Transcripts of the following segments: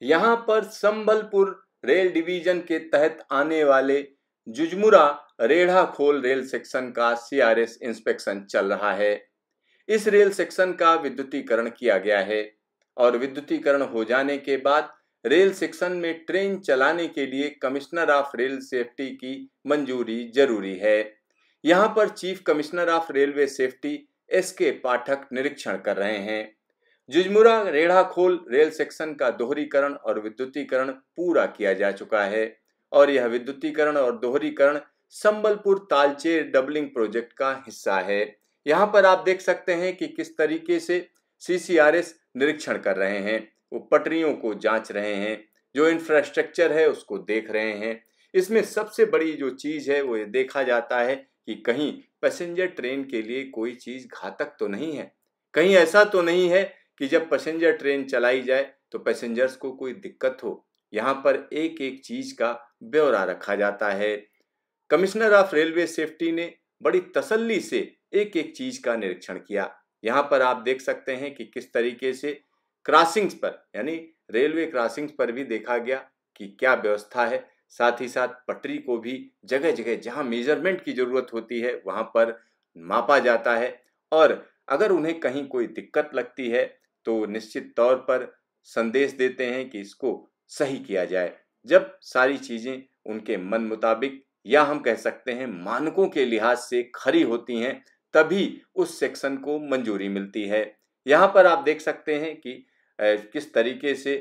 यहाँ पर Sambalpur rail division के तहत आने वाले जुजमुरा रेढ़ाखोल रेल सेक्शन का सीआरएस इंस्पेक्शन चल रहा है। इस रेल सेक्शन का विद्युतीकरण किया गया है और विद्युतीकरण हो जाने के बाद रेल सेक्शन में ट्रेन चलाने के लिए कमिश्नर ऑफ रेल सेफ्टी की मंजूरी जरूरी है। यहाँ पर chief commissioner of railway safety S K. Pathak निरीक्षण कर रहे हैं। जुजमुरा रेढ़ाखोल रेल सेक्शन का दोहरीकरण और विद्युतीकरण पूरा किया जा चुका है और यह विद्युतीकरण और दोहरीकरण संबलपुर तालचेर डबलिंग प्रोजेक्ट का हिस्सा है। यहाँ पर आप देख सकते हैं कि किस तरीके से सीसीआरएस निरीक्षण कर रहे हैं। वो पटरियों को जांच रहे हैं, जो इंफ्रास्ट्रक्चर है उसको देख रहे हैं। इसमें सबसे बड़ी जो चीज है वो ये देखा जाता है कि कहीं पैसेंजर ट्रेन के लिए कोई चीज घातक तो नहीं है, कहीं ऐसा तो नहीं है कि जब पैसेंजर ट्रेन चलाई जाए तो पैसेंजर्स को कोई दिक्कत हो। यहाँ पर एक एक चीज का ब्यौरा रखा जाता है। कमिश्नर ऑफ रेलवे सेफ्टी ने बड़ी तसल्ली से एक एक चीज का निरीक्षण किया। यहाँ पर आप देख सकते हैं कि किस तरीके से क्रॉसिंग्स पर यानी रेलवे क्रॉसिंग्स पर भी देखा गया कि क्या व्यवस्था है। साथ ही साथ पटरी को भी जगह जगह जहाँ मेजरमेंट की जरूरत होती है वहां पर मापा जाता है और अगर उन्हें कहीं कोई दिक्कत लगती है तो निश्चित तौर पर संदेश देते हैं कि इसको सही किया जाए। जब सारी चीजें उनके मन मुताबिक या हम कह सकते हैं मानकों के लिहाज से खरी होती हैं तभी उस सेक्शन को मंजूरी मिलती है। यहाँ पर आप देख सकते हैं कि किस तरीके से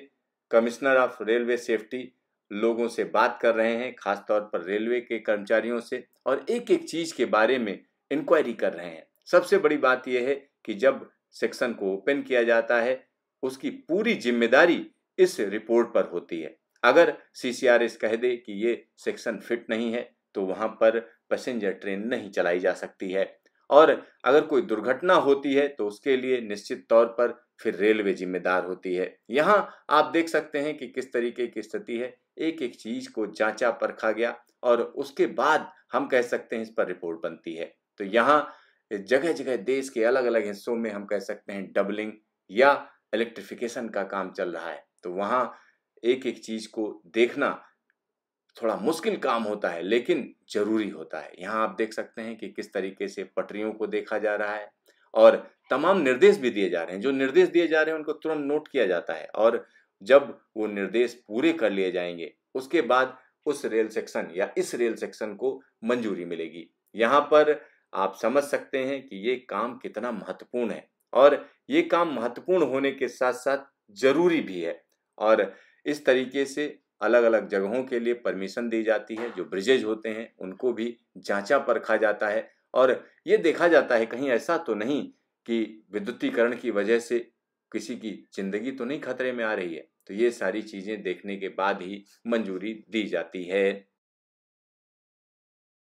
कमिश्नर ऑफ रेलवे सेफ्टी लोगों से बात कर रहे हैं, खासतौर पर रेलवे के कर्मचारियों से, और एक एक चीज के बारे में इंक्वायरी कर रहे हैं। सबसे बड़ी बात यह है कि जब सेक्शन को ओपन किया जाता है उसकी पूरी जिम्मेदारी इस रिपोर्ट पर होती है। अगर सीसीआरएस कह दे कि ये सेक्शन फिट नहीं है तो वहां पर पैसेंजर ट्रेन नहीं चलाई जा सकती है और अगर कोई दुर्घटना होती है तो उसके लिए निश्चित तौर पर फिर रेलवे जिम्मेदार होती है। यहाँ आप देख सकते हैं कि किस तरीके की स्थिति है। एक एक चीज को जांचा परखा गया और उसके बाद हम कह सकते हैं इस पर रिपोर्ट बनती है। तो यहाँ जगह जगह देश के अलग अलग हिस्सों में हम कह सकते हैं डबलिंग या इलेक्ट्रिफिकेशन का काम चल रहा है। तो वहाँ एक एक चीज को देखना थोड़ा मुश्किल काम होता है लेकिन जरूरी होता है। यहाँ आप देख सकते हैं कि किस तरीके से पटरियों को देखा जा रहा है और तमाम निर्देश भी दिए जा रहे हैं। जो निर्देश दिए जा रहे हैं उनको तुरंत नोट किया जाता है और जब वो निर्देश पूरे कर लिए जाएंगे उसके बाद उस रेल सेक्शन या इस रेल सेक्शन को मंजूरी मिलेगी। यहाँ पर आप समझ सकते हैं कि ये काम कितना महत्वपूर्ण है और ये काम महत्वपूर्ण होने के साथ साथ जरूरी भी है। और इस तरीके से अलग अलग जगहों के लिए परमिशन दी जाती है। जो ब्रिजेज होते हैं उनको भी जांचा परखा जाता है और ये देखा जाता है कहीं ऐसा तो नहीं कि विद्युतीकरण की वजह से किसी की जिंदगी तो नहीं खतरे में आ रही है। तो ये सारी चीजें देखने के बाद ही मंजूरी दी जाती है।